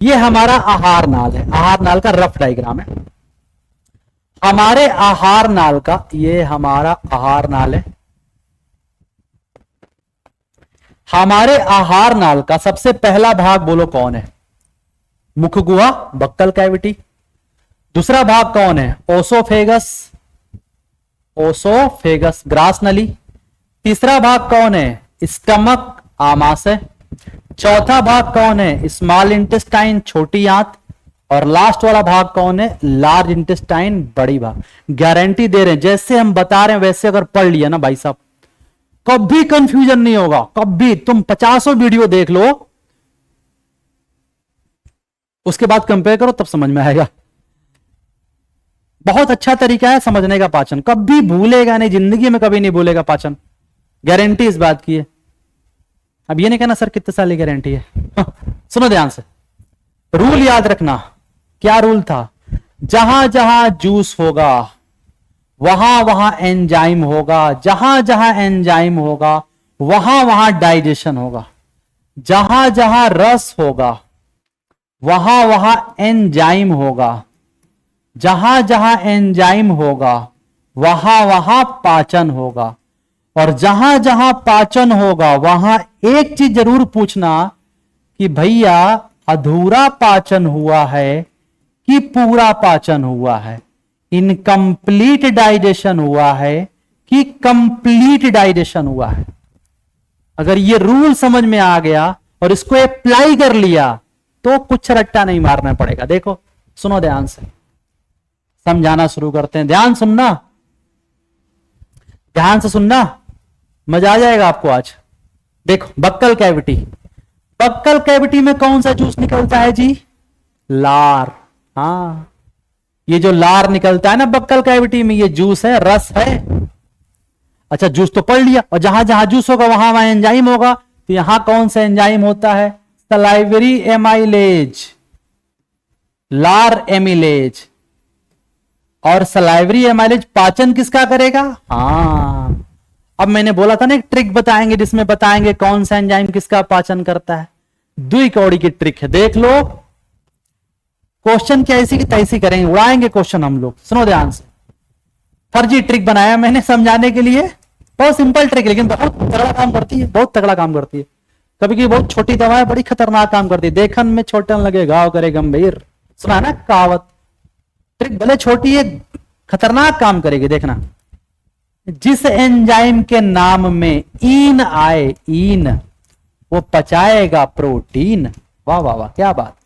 ये हमारा आहार नाल है, आहार नाल का रफ डायग्राम है। हमारे आहार नाल का, ये हमारा आहार नाल है। हमारे आहार नाल का सबसे पहला भाग बोलो कौन है? मुख गुहा, बक्कल कैविटी। दूसरा भाग कौन है? ओसोफेगस, ओसोफेगस ग्रास नली। तीसरा भाग कौन है? स्टमक, आमाशय। चौथा भाग कौन है? स्मॉल इंटेस्टाइन, छोटी आंत। और लास्ट वाला भाग कौन है? लार्ज इंटेस्टाइन, बड़ी भाग। गारंटी दे रहे हैं जैसे हम बता रहे हैं वैसे अगर पढ़ लिया ना भाई साहब, कभी कंफ्यूजन नहीं होगा। कभी तुम 50 वीडियो देख लो, उसके बाद कंपेयर करो, तब समझ में आएगा। बहुत अच्छा तरीका है समझने का पाचन, कभी भूलेगा नहीं, जिंदगी में कभी नहीं भूलेगा पाचन, गारंटी इस बात की है। अब ये नहीं कहना सर कितने साल की गारंटी है। सुनो ध्यान से, रूल याद रखना। क्या रूल था? जहां जहां जूस होगा वहां वहां एंजाइम होगा, जहां जहां एंजाइम होगा वहां वहां डाइजेशन होगा, जहां जहां रस होगा वहां वहां एंजाइम होगा, जहां जहां एंजाइम होगा वहां वहां पाचन होगा। और जहां जहां पाचन होगा वहां एक चीज जरूर पूछना कि भैया अधूरा पाचन हुआ है कि पूरा पाचन हुआ है, इनकम्प्लीट डाइजेशन हुआ है कि कंप्लीट डाइजेशन हुआ है। अगर ये रूल समझ में आ गया और इसको अप्लाई कर लिया तो कुछ रट्टा नहीं मारना पड़ेगा। देखो सुनो ध्यान से, समझाना शुरू करते हैं। ध्यान सुनना, ध्यान से सुनना, मजा आ जाएगा आपको आज। देखो बक्कल कैविटी, बक्कल कैविटी में कौन सा जूस निकलता है जी? लार। हाँ, ये जो लार निकलता है ना बक्कल कैविटी में, ये जूस है, रस है। अच्छा जूस तो पढ़ लिया, और जहां जहां जूस होगा वहां वहां एंजाइम होगा। तो यहां कौन सा एंजाइम होता है? सलाइवरी एमाइलेज, लार एमिलेज। और सलाइवरी एमाइलेज पाचन किसका करेगा? हाँ, अब मैंने बोला था ना एक ट्रिक बताएंगे जिसमें बताएंगे कौन सा एंजाइम किसका पाचन करता है। दुई कौड़ी की ट्रिक है, देख लो। क्वेश्चन क्या ऐसी की तैसी करेंगे, उड़ाएंगे क्वेश्चन हम लोग। सुनो ध्यान से, फर्जी ट्रिक बनाया मैंने समझाने के लिए। बहुत सिंपल ट्रिक लेकिन बहुत तगड़ा काम करती है, बहुत तगड़ा काम करती है। कभी कभी बहुत छोटी दवाएं बड़ी खतरनाक काम करती है। देखन में छोटन लगे घाव करे गंभीर, सुना है ना कहावत। ट्रिक भले छोटी है, खतरनाक काम करेगी, देखना। जिस एंजाइम के नाम में ईन आए, ईन, वो पचाएगा प्रोटीन। वाह वाह वाह, क्या बात।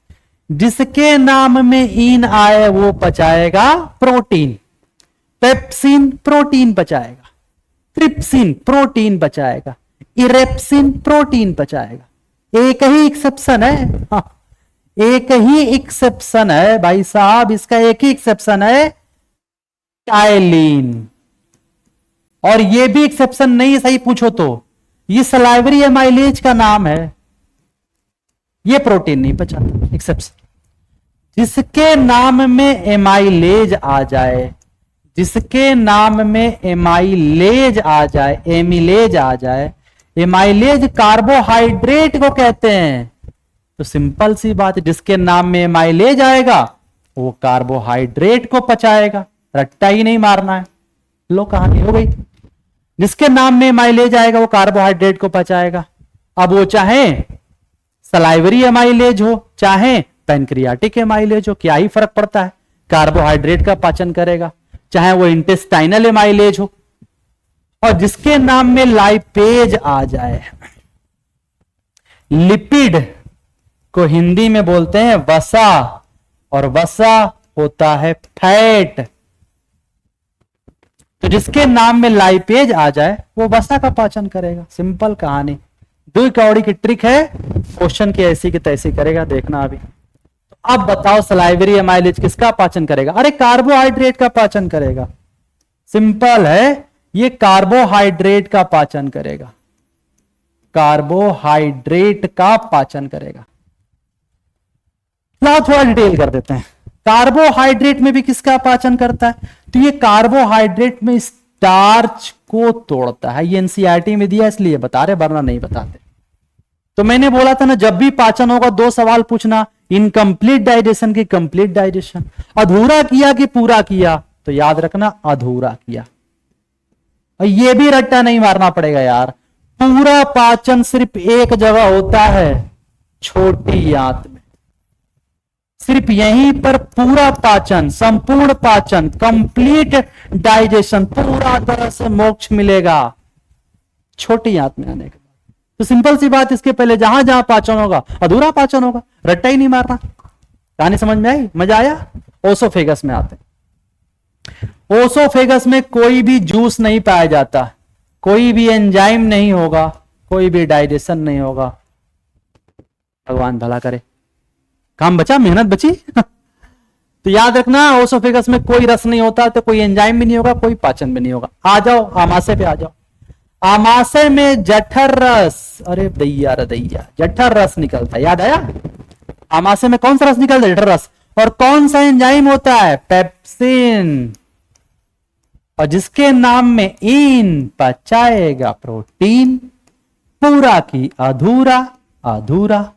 जिसके नाम में ईन आए वो पचाएगा प्रोटीन। पेप्सिन प्रोटीन पचाएगा, ट्रिप्सिन प्रोटीन पचाएगा, इरेप्सिन प्रोटीन पचाएगा। एक ही एक्सेप्शन है, हाँ, एक ही एक्सेप्शन है भाई साहब, इसका एक ही एक्सेप्शन है, टाइलिन। और ये भी एक्सेप्शन नहीं है, सही पूछो तो ये सलाइवरी एमाइलेज का नाम है, ये प्रोटीन नहीं पचाता, एक्सेप्शन। जिसके नाम में एमाइलेज आ जाए, जिसके नाम में एमाइलेज आ जाए, एमिलेज आ जाए, एमाइलेज कार्बोहाइड्रेट को कहते हैं। तो सिंपल सी बात है, जिसके नाम में एमाइलेज आएगा वो कार्बोहाइड्रेट को पचाएगा, रट्टा ही नहीं मारना है। लो कहानी हो गई। जिसके नाम में एमाइलेज आएगा वो कार्बोहाइड्रेट को पचाएगा। अब वो चाहे सलाइवरी एमाइलेज हो चाहे पैनक्रियाटिक एमाइलेज हो, क्या ही फर्क पड़ता है, कार्बोहाइड्रेट का पाचन करेगा। चाहे वो इंटेस्टाइनल एमाइलेज हो। और जिसके नाम में लाइपेज आ जाए, लिपिड को हिंदी में बोलते हैं वसा, और वसा होता है फैट। तो जिसके नाम में लाइपेज आ जाए वो वसा का पाचन करेगा। सिंपल कहानी, दो कौड़ी की ट्रिक है, क्वेश्चन की ऐसी की तैसी करेगा, देखना अभी। तो अब बताओ सलाइवरी एमाइलेज किसका पाचन करेगा? अरे कार्बोहाइड्रेट का पाचन करेगा। सिंपल है, ये कार्बोहाइड्रेट का पाचन करेगा, कार्बोहाइड्रेट का पाचन करेगा। थोड़ा डिटेल कर देते हैं। कार्बोहाइड्रेट में भी किसका पाचन करता है? तो ये कार्बोहाइड्रेट में स्टार्च को तोड़ता है। ये एनसीईआरटी में दिया इसलिए बता रहे, वरना नहीं बताते। तो मैंने बोला था ना, जब भी पाचन होगा दो सवाल पूछना, इनकम्प्लीट डाइजेशन की कंप्लीट डाइजेशन, अधूरा किया कि पूरा किया, तो याद रखना अधूरा किया। और ये भी रट्टा नहीं मारना पड़ेगा यार, पूरा पाचन सिर्फ एक जगह होता है, छोटी आंत में। सिर्फ यहीं पर पूरा पाचन, संपूर्ण पाचन, कंप्लीट डाइजेशन, पूरा तरह से मोक्ष मिलेगा छोटी आंत में आने के बाद। तो सिंपल सी बात, इसके पहले जहां जहां पाचन होगा अधूरा पाचन होगा, रट्टा ही नहीं मारना। कहानी समझ में आई? मजा आया? ओसोफेगस में आते, ओसोफेगस में कोई भी जूस नहीं पाया जाता, कोई भी एंजाइम नहीं होगा, कोई भी डाइजेशन नहीं होगा। भगवान भला करे, काम बचा, मेहनत बची। तो याद रखना, ओसोफेगस में कोई रस नहीं होता, तो कोई एंजाइम भी नहीं होगा, कोई पाचन भी नहीं होगा। आ जाओ आमाशय पे आ जाओ। आमाशय में जठर रस, अरे दैया रे दैया, जठर रस निकलता है, याद आया? आमाशय में कौन सा रस निकलता है? जठर रस। और कौन सा एंजाइम होता है? पेप्सिन। और जिसके नाम में इन पचाएगा प्रोटीन, पूरा की अधूरा, अधूरा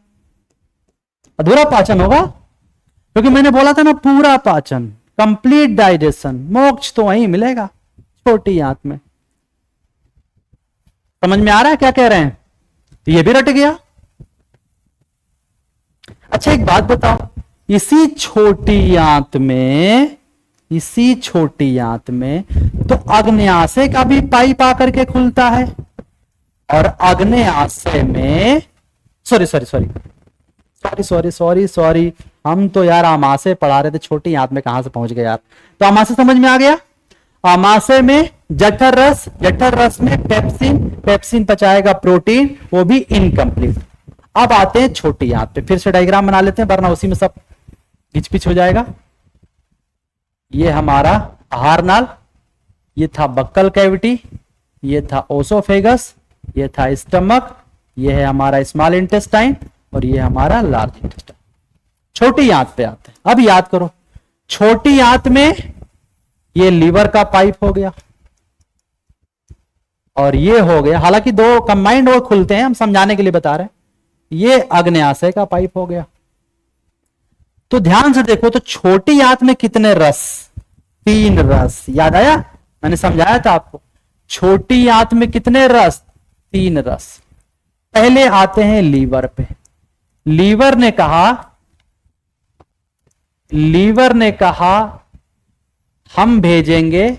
अधूरा पाचन होगा। क्योंकि मैंने बोला था ना, पूरा पाचन, कंप्लीट डाइजेशन, मोक्ष तो वहीं मिलेगा, छोटी आंत में। समझ में आ रहा है क्या कह रहे हैं? तो ये भी रट गया। अच्छा एक बात बताओ, इसी छोटी आंत में, इसी छोटी आंत में तो अग्न्याशय का भी पाइप आकर के खुलता है, और अग्न्याशय में सॉरी, हम तो यार आमाशय पढ़ा रहे थे, छोटी आंत में कहां से पहुंच गए यार। तो आमाशय समझ में आ गया। आमाशय में जठर रस, जठर रस में पेप्सिन, पेप्सिन पचाएगा प्रोटीन, वो भी इनकम्प्लीट। अब आते हैं छोटी आंत पे, फिर से डायग्राम बना लेते हैं, वरना उसी में सब घिचपिच हो जाएगा। ये हमारा आहार नाल, ये था बक्कल कैविटी, ये था ओसोफेगस, ये था स्टमक, ये है हमारा स्मॉल इंटेस्टाइन, और ये हमारा लार्ज इंटेस्टाइन। छोटी आंत पे आते हैं। अब याद करो, छोटी आंत में ये लीवर का पाइप हो गया, और ये हो गया, हालांकि दो कंबाइंड और खुलते हैं, हम समझाने के लिए बता रहे हैं, ये अग्न्याशय का पाइप हो गया। तो ध्यान से देखो, तो छोटी आंत में कितने रस? 3 रस। याद आया? मैंने समझाया था आपको, छोटी आंत में कितने रस? 3 रस। पहले आते हैं लीवर पे। लीवर ने कहा हम भेजेंगे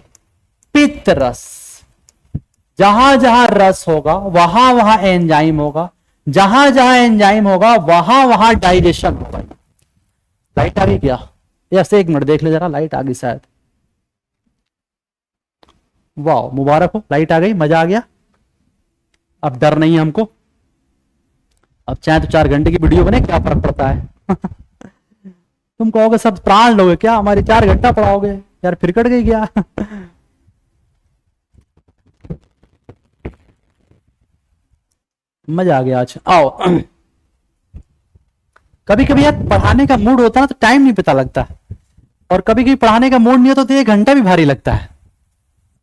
पित्त रस। जहां जहां रस होगा वहां वहां एंजाइम होगा, जहां जहां एंजाइम होगा वहां वहां डाइजेशन होगा। लाइट आ गई क्या? यस, 1 मिनट देख ले जरा, लाइट आ गई शायद। वाह, मुबारक हो, लाइट आ गई, मजा आ गया। अब डर नहीं है हमको। अब चाहे तो 4 घंटे की वीडियो बने, क्या फर्क पड़ता है? तुम कहोगे सब प्राण लोगे क्या, हमारी 4 घंटा पढ़ाओगे यार, फिर कट गई क्या? मजा आ गया आज। आओ, कभी कभी यार पढ़ाने का मूड होता है ना, तो टाइम नहीं पता लगता, और कभी कभी पढ़ाने का मूड नहीं होता तो 1 घंटा भी भारी लगता है।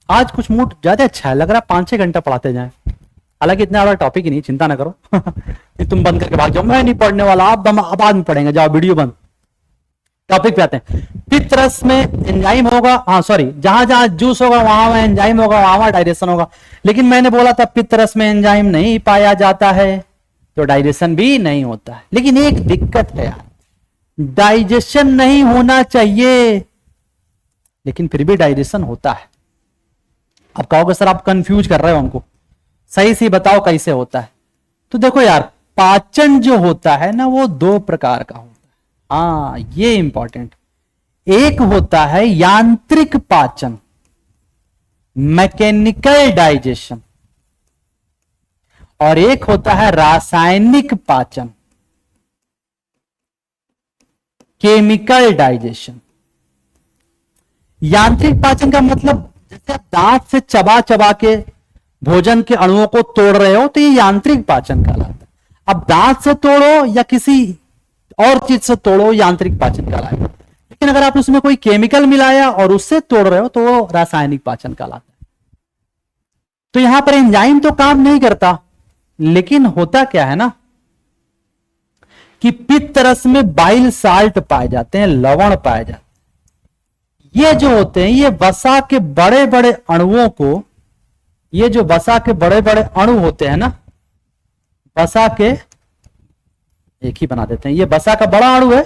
आज कुछ मूड ज्यादा अच्छा है, लग रहा है 5-6 घंटा पढ़ाते जाएं। हालांकि इतना बड़ा टॉपिक ही नहीं, चिंता ना करो। तुम बंद करके भाग जाओ, मैं नहीं पढ़ने वाला, आप बाद में पढ़ेंगे, जाओ वीडियो बंद। टॉपिक पे आते हैं। पित्त रस में एंजाइम होगा, हाँ सॉरी, जहां जहां जूस होगा वहां वहां एंजाइम होगा, वहां वहां डाइजेशन होगा। लेकिन मैंने बोला था पित्त रस में एंजाइम नहीं पाया जाता है, तो डाइजेशन भी नहीं होता है। लेकिन एक दिक्कत है यार, डाइजेशन नहीं होना चाहिए, लेकिन फिर भी डाइजेशन होता है। अब कहोगे सर आप कंफ्यूज कर रहे हो हमको, सही से बताओ कैसे होता है। तो देखो यार, पाचन जो होता है ना, वो 2 प्रकार का होता है। हाँ, ये इंपॉर्टेंट। एक होता है यांत्रिक पाचन, मैकेनिकल डाइजेशन, और एक होता है रासायनिक पाचन, केमिकल डाइजेशन। यांत्रिक पाचन का मतलब, जैसे आप दांत से चबा चबा के भोजन के अणुओं को तोड़ रहे हो, तो ये यांत्रिक पाचन कहलाता है। अब दांत से तोड़ो या किसी और चीज से तोड़ो, यांत्रिक पाचन कहलाएगा। लेकिन अगर आप उसमें कोई केमिकल मिलाया और उससे तोड़ रहे हो, तो वो रासायनिक पाचन कहलाता है। तो यहां पर एंजाइम तो काम नहीं करता, लेकिन होता क्या है ना, कि पित्त रस में बाइल साल्ट पाए जाते हैं, लवण पाए जाते हैं। ये जो होते हैं ये वसा के बड़े बड़े अणुओं को, ये जो वसा के बड़े बड़े अणु होते हैं ना, वसा के, एक ही बना देते हैं, ये वसा का बड़ा अणु है,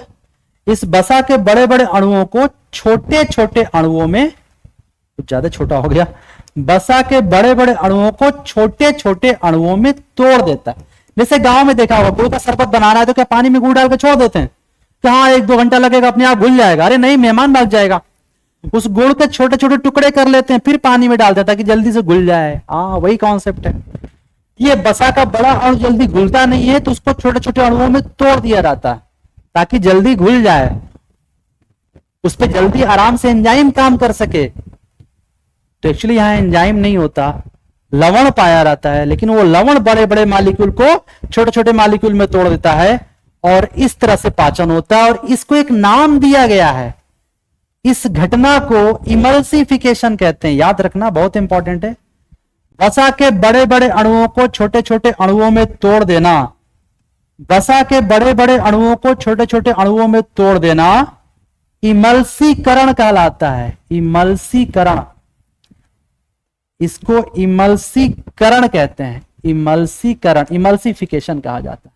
इस वसा के बड़े बड़े अणुओं को छोटे छोटे अणुओं में, कुछ ज्यादा छोटा हो गया, वसा के बड़े बड़े अणुओं को छोटे छोटे अणुओं में तोड़ देता है। जैसे गांव में देखा होगा, गुड़ का शरबत बनाना है तो क्या पानी में गुड़ डाल के छोड़ देते हैं कि हाँ 1-2 घंटा लगेगा अपने आप घुल जाएगा? अरे नहीं, मेहमान भाग जाएगा। उस गुड़ के छोटे छोटे टुकड़े कर लेते हैं, फिर पानी में डाल देता है कि जल्दी से घुल जाए। हाँ, वही कॉन्सेप्ट है। ये वसा का बड़ा अणु जल्दी घुलता नहीं है तो उसको छोटे छोटे अणुओं में तोड़ दिया जाता है ताकि जल्दी घुल जाए, उस पर जल्दी आराम से एंजाइम काम कर सके। तो एक्चुअली यहां एंजाइम नहीं होता, लवण पाया जाता है, लेकिन वो लवण बड़े बड़े मॉलिक्यूल को छोटे छोटे मॉलिक्यूल में तोड़ देता है और इस तरह से पाचन होता है। और इसको एक नाम दिया गया है, इस घटना को इमल्सिफिकेशन कहते हैं। याद रखना, बहुत इंपॉर्टेंट है। वसा के बड़े बड़े अणुओं को छोटे छोटे अणुओं में तोड़ देना, वसा के बड़े बड़े अणुओं को छोटे छोटे अणुओं में तोड़ देना इमल्सीकरण कहलाता है। इमल्सीकरण, इसको इमल्सीकरण कहते हैं। इमल्सीकरण, इमल्सिफिकेशन कहा जाता है।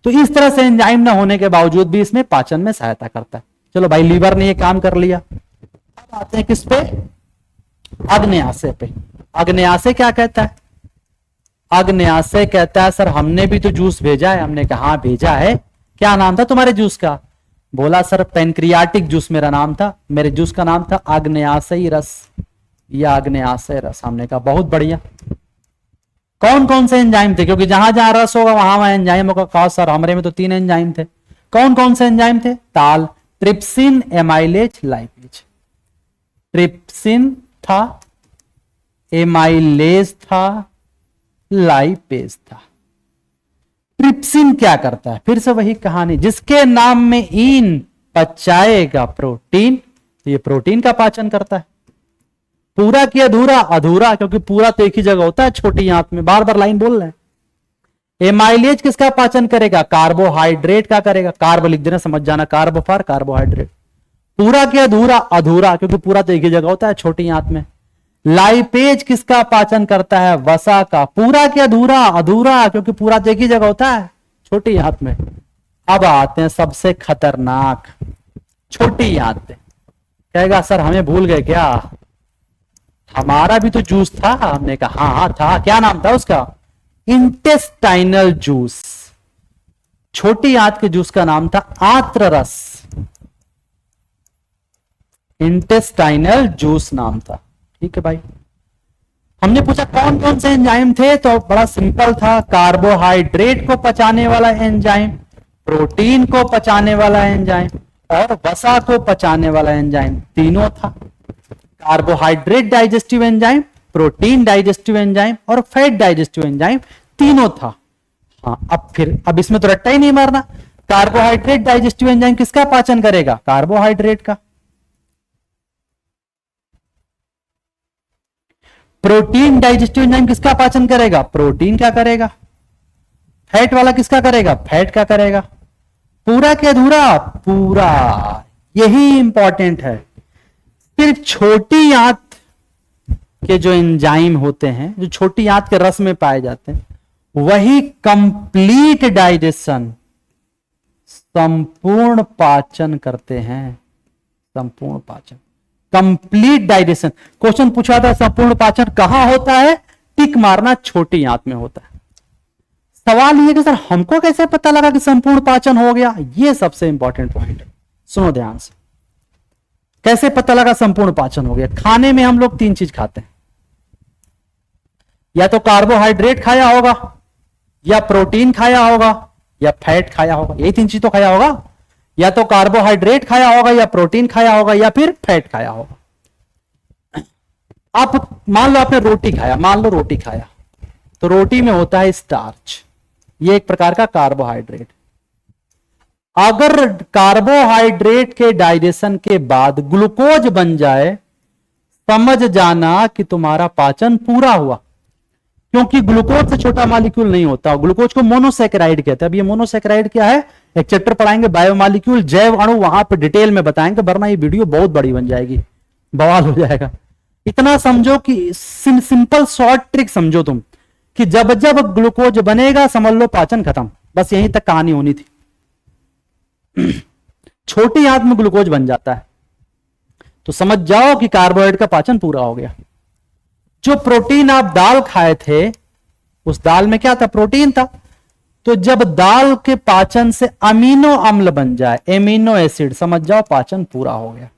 तो इस तरह से एंजाइम ना होने के बावजूद भी इसमें पाचन में सहायता करता है। चलो भाई, लीवर ने ये काम कर लिया। अब आते हैं किस पे? अग्न्याशय पे। अग्न्याशय क्या कहता है? अग्न्याशय कहता है सर हमने भी तो जूस भेजा है। हमने कहा हाँ भेजा है। क्या नाम था तुम्हारे जूस का? बोला सर पेनक्रियाटिक जूस मेरा नाम था, मेरे जूस का नाम था अग्न्याशयी रस या अग्न्याशय रस। हमने कहा बहुत बढ़िया। कौन कौन से एंजाइम थे? क्योंकि जहां जहां रस होगा वहां वहां एंजाइम होगा। कहा सर हमारे में तो 3 एंजाइम थे। कौन कौन से एंजाइम थे? ताल, ट्रिप्सिन, एमाइलेज, लाइपेज। ट्रिप्सिन था, एमाइलेज था, लाइपेज था। ट्रिप्सिन क्या करता है? फिर से वही कहानी, जिसके नाम में इन पचाएगा प्रोटीन, तो ये प्रोटीन का पाचन करता है। पूरा की अधूरा, अधूरा क्योंकि पूरा तो एक ही जगह होता है, छोटी आंत में। बार बार लाइन बोल रहे हैं। एमाइलेज किसका पाचन करेगा? कार्बोहाइड्रेट का करेगा। कार्ब लिख देना, समझ जाना, कार्ब फॉर कार्बोहाइड्रेट। पूरा के अधूरा, अधूरा क्योंकि पूरा तो एक ही जगह होता है, छोटी आंत में। लाइपेज किसका पाचन करता है? वसा का। पूरा के अधूरा, अधूरा क्योंकि पूरा तो एक ही जगह होता है, छोटी आंत में। अब आते हैं सबसे खतरनाक, छोटी आंत। कहेगा सर हमें भूल गए क्या? हमारा भी तो जूस था। हमने कहा हाँ हाँ था। क्या नाम था उसका? Intestinal juice. छोटी आंत के जूस का नाम था आंत्र रस। इंटेस्टाइनल जूस नाम था। ठीक है भाई। हमने पूछा कौन कौन से एंजाइम थे, तो बड़ा सिंपल था। कार्बोहाइड्रेट को पचाने वाला एंजाइम, प्रोटीन को पचाने वाला एंजाइम और वसा को पचाने वाला एंजाइम, तीनों था। Carbohydrate digestive enzyme, protein digestive enzyme और फैट डाइजेस्टिव एंजाइम, तीनों था। हाँ, अब इसमें तो रट्टा ही नहीं मारना। कार्बोहाइड्रेट डाइजेस्टिव एंजाइम किसका पाचन करेगा? कार्बोहाइड्रेट का। प्रोटीन डाइजेस्टिव एंजाइम किसका पाचन करेगा? प्रोटीन का करेगा। फैट वाला किसका करेगा? फैट का करेगा। पूरा के अधूरा? पूरा। यही इंपॉर्टेंट है। फिर छोटी आंत के जो एंजाइम होते हैं, जो छोटी आंत के रस में पाए जाते हैं, वही कंप्लीट डाइजेशन, संपूर्ण पाचन करते हैं। संपूर्ण पाचन, कंप्लीट डाइजेशन। क्वेश्चन पूछा था संपूर्ण पाचन कहां होता है? टिक मारना, छोटी आंत में होता है। सवाल ये कि सर हमको कैसे पता लगा कि संपूर्ण पाचन हो गया? ये सबसे इंपॉर्टेंट पॉइंट है, सुनो ध्यान से। कैसे पता लगा संपूर्ण पाचन हो गया? खाने में हम लोग 3 चीज खाते हैं। या तो कार्बोहाइड्रेट खाया होगा, या प्रोटीन खाया होगा, या फैट खाया होगा। यही 3 चीज तो खाया होगा। या तो कार्बोहाइड्रेट खाया होगा, या प्रोटीन खाया होगा, या फिर फैट खाया होगा। आप मान लो आपने रोटी खाया, मान लो रोटी खाया, तो रोटी में होता है स्टार्च, ये एक प्रकार का कार्बोहाइड्रेट। अगर कार्बोहाइड्रेट के डाइजेशन के बाद ग्लूकोज बन जाए, समझ जाना कि तुम्हारा पाचन पूरा हुआ। क्योंकि ग्लूकोज से छोटा मॉलिक्यूल नहीं होता, ग्लूकोज को मोनोसैकेराइड कहते हैं। अब ये मोनोसैकेराइड क्या है, एक चैप्टर पढ़ाएंगे बायोमॉलिक्यूल, जैव अणु, वहां पे डिटेल में बताएंगे, वरना ये वीडियो बहुत बड़ी बन जाएगी, बवाल हो जाएगा। इतना समझो कि सिंपल शॉर्ट ट्रिक समझो तुम, कि जब जब ग्लूकोज बनेगा समझ लो पाचन खत्म, बस यहीं तक कहानी होनी थी। छोटी आंत में ग्लूकोज बन जाता है तो समझ जाओ कि कार्बोहाइड्रेट का पाचन पूरा हो गया। जो प्रोटीन आप दाल खाए थे, उस दाल में क्या था, प्रोटीन था। तो जब दाल के पाचन से अमीनो अम्ल बन जाए, एमिनो एसिड, समझ जाओ पाचन पूरा हो गया।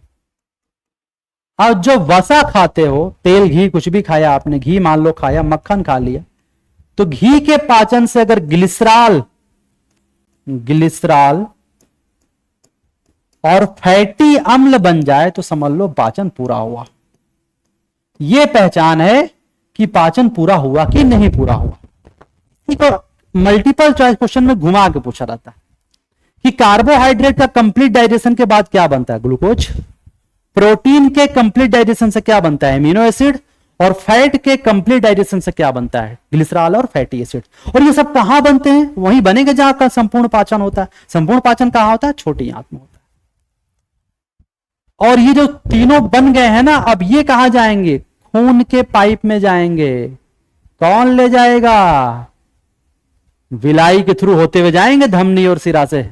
अब जो वसा खाते हो, तेल घी कुछ भी खाया आपने, घी मान लो खाया, मक्खन खा लिया, तो घी के पाचन से अगर ग्लिसरॉल और फैटी अम्ल बन जाए तो समझ लो पाचन पूरा हुआ। यह पहचान है कि पाचन पूरा हुआ कि नहीं पूरा हुआ। तो मल्टीपल चॉइस क्वेश्चन में घुमा के पूछा रहता है कि कार्बोहाइड्रेट का कंप्लीट डाइजेशन के बाद क्या बनता है, ग्लूकोज। प्रोटीन के कंप्लीट डाइजेशन से क्या बनता है, एमिनो एसिड। और फैट के कंप्लीट डाइजेशन से क्या बनता है, ग्लिसरॉल और फैटी एसिड। और ये सब कहां बनते हैं, वहीं बनेंगे जहां का संपूर्ण पाचन होता है। संपूर्ण पाचन कहां होता है, छोटी आंत में होता है। और ये जो तीनों बन गए हैं ना, अब ये कहां जाएंगे, खून के पाइप में जाएंगे। कौन ले जाएगा, विलाई के थ्रू होते हुए जाएंगे धमनी और सिरा से।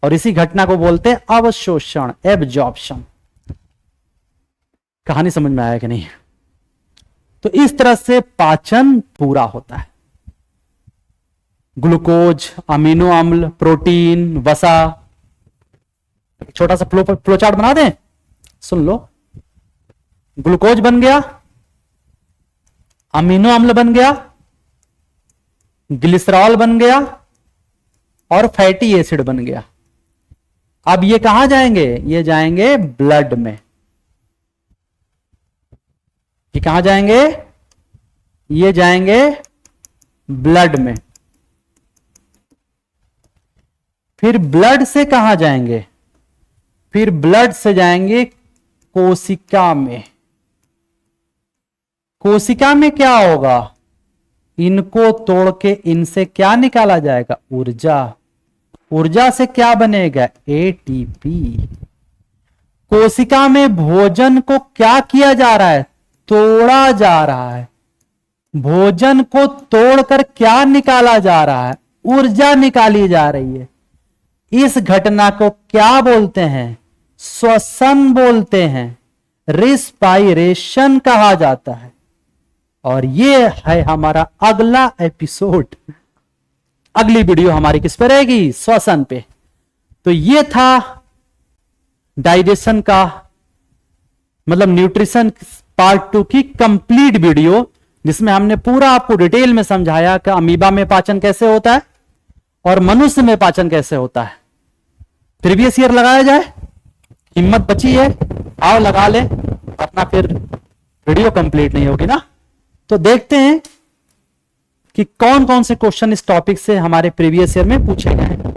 और इसी घटना को बोलते हैं अवशोषण, एब्जॉर्प्शन। कहानी समझ में आया कि नहीं। तो इस तरह से पाचन पूरा होता है। ग्लूकोज, अमीनो अम्ल, प्रोटीन, वसा। छोटा सा फ्लो चार्ट बना दें, सुन लो। ग्लूकोज बन गया, अमीनो अम्ल बन गया, ग्लिसरॉल बन गया और फैटी एसिड बन गया। अब ये कहां जाएंगे, ये जाएंगे ब्लड में। ये कहां जाएंगे, ये जाएंगे ब्लड में। फिर ब्लड से कहां जाएंगे, फिर ब्लड से जाएंगे कोशिका में। कोशिका में क्या होगा, इनको तोड़ के इनसे क्या निकाला जाएगा, ऊर्जा। ऊर्जा से क्या बनेगा, एटीपी। कोशिका में भोजन को क्या किया जा रहा है, तोड़ा जा रहा है। भोजन को तोड़कर क्या निकाला जा रहा है, ऊर्जा निकाली जा रही है। इस घटना को क्या बोलते हैं, श्वसन बोलते हैं, रिस्पाइरेशन कहा जाता है। और ये है हमारा अगला एपिसोड। अगली वीडियो हमारी किस पे रहेगी, श्वसन पे। तो ये था डाइजेशन का मतलब न्यूट्रिशन पार्ट 2 की कंप्लीट वीडियो, जिसमें हमने पूरा आपको डिटेल में समझाया कि अमीबा में पाचन कैसे होता है और मनुष्य में पाचन कैसे होता है। प्रीवियस ईयर लगाया जाए, हिम्मत बची है, आओ लगा ले अपना, फिर वीडियो कंप्लीट नहीं होगी ना। तो देखते हैं कि कौन कौन से क्वेश्चन इस टॉपिक से हमारे प्रीवियस ईयर में पूछे गए हैं।